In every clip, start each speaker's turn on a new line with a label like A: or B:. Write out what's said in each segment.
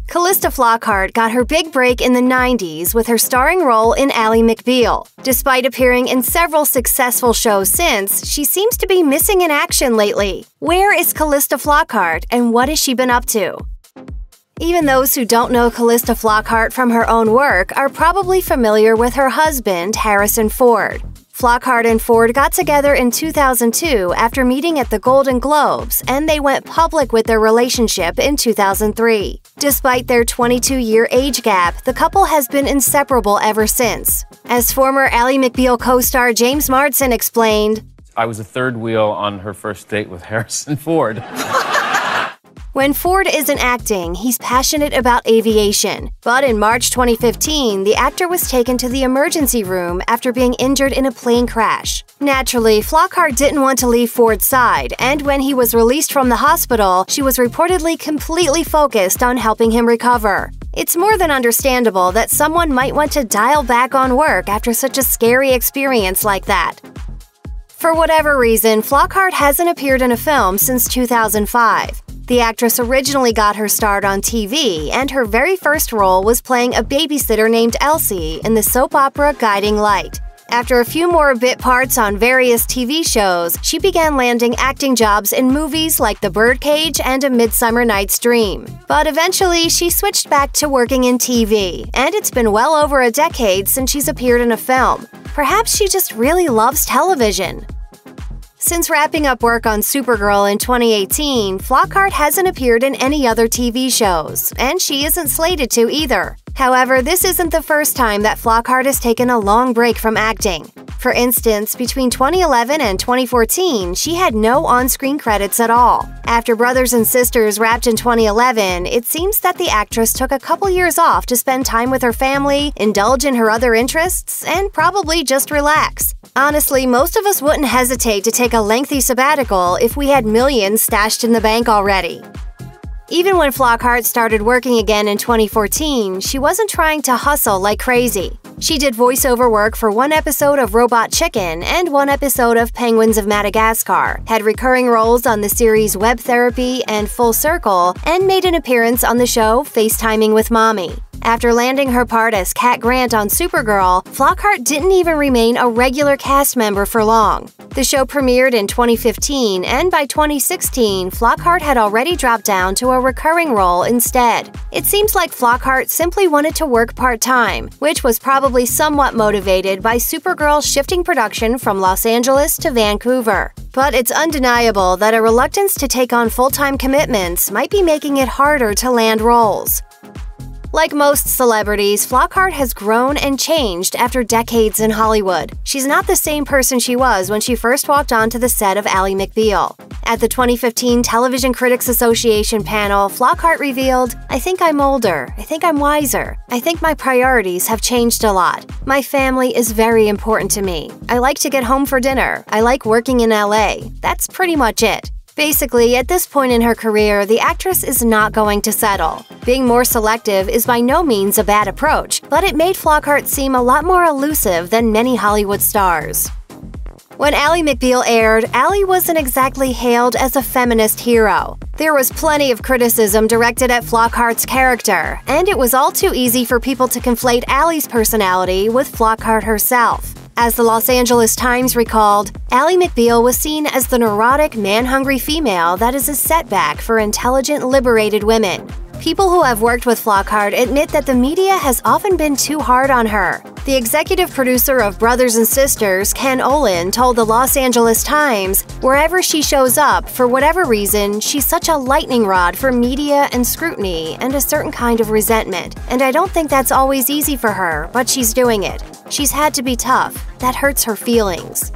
A: Calista Flockhart got her big break in the 90s with her starring role in Ally McBeal. Despite appearing in several successful shows since, she seems to be missing in action lately. Where is Calista Flockhart, and what has she been up to? Even those who don't know Calista Flockhart from her own work are probably familiar with her husband, Harrison Ford. Flockhart and Ford got together in 2002 after meeting at the Golden Globes, and they went public with their relationship in 2003. Despite their 22-year age gap, the couple has been inseparable ever since. As former Ally McBeal co-star James Marsden explained,
B: "I was a third wheel on her first date with Harrison Ford."
A: When Ford isn't acting, he's passionate about aviation. But in March 2015, the actor was taken to the emergency room after being injured in a plane crash. Naturally, Flockhart didn't want to leave Ford's side, and when he was released from the hospital, she was reportedly completely focused on helping him recover. It's more than understandable that someone might want to dial back on work after such a scary experience like that. For whatever reason, Flockhart hasn't appeared in a film since 2005. The actress originally got her start on TV, and her very first role was playing a babysitter named Elsie in the soap opera Guiding Light. After a few more bit parts on various TV shows, she began landing acting jobs in movies like The Birdcage and A Midsummer Night's Dream. But eventually, she switched back to working in TV, and it's been well over a decade since she's appeared in a film. Perhaps she just really loves television. Since wrapping up work on Supergirl in 2018, Flockhart hasn't appeared in any other TV shows, and she isn't slated to either. However, this isn't the first time that Flockhart has taken a long break from acting. For instance, between 2011 and 2014, she had no on-screen credits at all. After Brothers and Sisters wrapped in 2011, it seems that the actress took a couple years off to spend time with her family, indulge in her other interests, and probably just relax. Honestly, most of us wouldn't hesitate to take a lengthy sabbatical if we had millions stashed in the bank already. Even when Flockhart started working again in 2014, she wasn't trying to hustle like crazy. She did voiceover work for one episode of Robot Chicken and one episode of Penguins of Madagascar, had recurring roles on the series Web Therapy and Full Circle, and made an appearance on the show FaceTiming with Mommy. After landing her part as Cat Grant on Supergirl, Flockhart didn't even remain a regular cast member for long. The show premiered in 2015, and by 2016, Flockhart had already dropped down to a recurring role instead. It seems like Flockhart simply wanted to work part-time, which was probably somewhat motivated by Supergirl shifting production from Los Angeles to Vancouver. But it's undeniable that a reluctance to take on full-time commitments might be making it harder to land roles. Like most celebrities, Flockhart has grown and changed after decades in Hollywood. She's not the same person she was when she first walked onto the set of Ally McBeal. At the 2015 Television Critics Association panel, Flockhart revealed, "I think I'm older. I think I'm wiser. I think my priorities have changed a lot. My family is very important to me. I like to get home for dinner. I like working in LA. That's pretty much it." Basically, at this point in her career, the actress is not going to settle. Being more selective is by no means a bad approach, but it made Flockhart seem a lot more elusive than many Hollywood stars. When Ally McBeal aired, Ally wasn't exactly hailed as a feminist hero. There was plenty of criticism directed at Flockhart's character, and it was all too easy for people to conflate Ally's personality with Flockhart herself. As the Los Angeles Times recalled, Ally McBeal was seen as the neurotic, man-hungry female that is a setback for intelligent, liberated women. People who have worked with Flockhart admit that the media has often been too hard on her. The executive producer of Brothers and Sisters, Ken Olin, told the Los Angeles Times, "Wherever she shows up, for whatever reason, she's such a lightning rod for media and scrutiny and a certain kind of resentment. And I don't think that's always easy for her, but she's doing it. She's had to be tough. That hurts her feelings."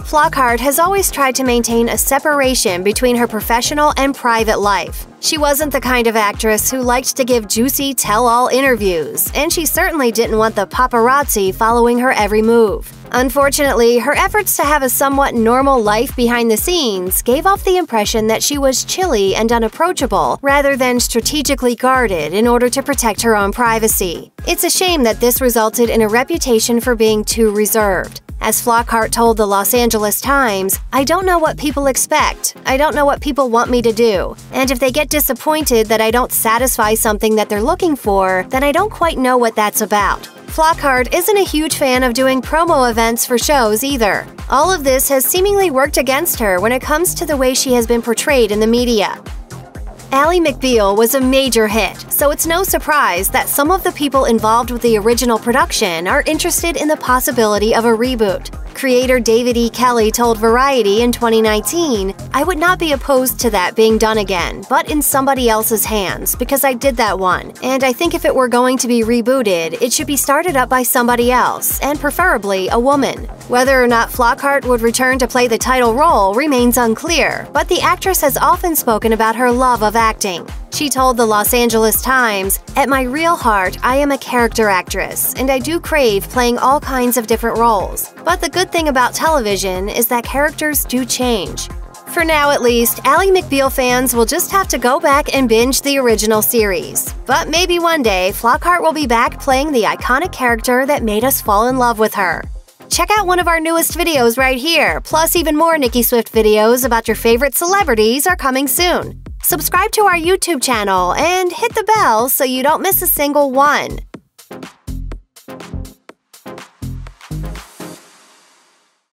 A: Flockhart has always tried to maintain a separation between her professional and private life. She wasn't the kind of actress who liked to give juicy tell-all interviews, and she certainly didn't want the paparazzi following her every move. Unfortunately, her efforts to have a somewhat normal life behind the scenes gave off the impression that she was chilly and unapproachable, rather than strategically guarded in order to protect her own privacy. It's a shame that this resulted in a reputation for being too reserved. As Flockhart told the Los Angeles Times, "I don't know what people expect. I don't know what people want me to do. And if they get disappointed that I don't satisfy something that they're looking for, then I don't quite know what that's about." Flockhart isn't a huge fan of doing promo events for shows either. All of this has seemingly worked against her when it comes to the way she has been portrayed in the media. Ally McBeal was a major hit, so it's no surprise that some of the people involved with the original production are interested in the possibility of a reboot. Creator David E. Kelley told Variety in 2019, "I would not be opposed to that being done again, but in somebody else's hands, because I did that one, and I think if it were going to be rebooted, it should be started up by somebody else, and preferably a woman." Whether or not Flockhart would return to play the title role remains unclear, but the actress has often spoken about her love of acting. She told the Los Angeles Times, "At my real heart, I am a character actress, and I do crave playing all kinds of different roles. But the good thing about television is that characters do change." For now at least, Ally McBeal fans will just have to go back and binge the original series. But maybe one day, Flockhart will be back playing the iconic character that made us fall in love with her. Check out one of our newest videos right here, plus even more Nicki Swift videos about your favorite celebrities are coming soon. Subscribe to our YouTube channel and hit the bell so you don't miss a single one.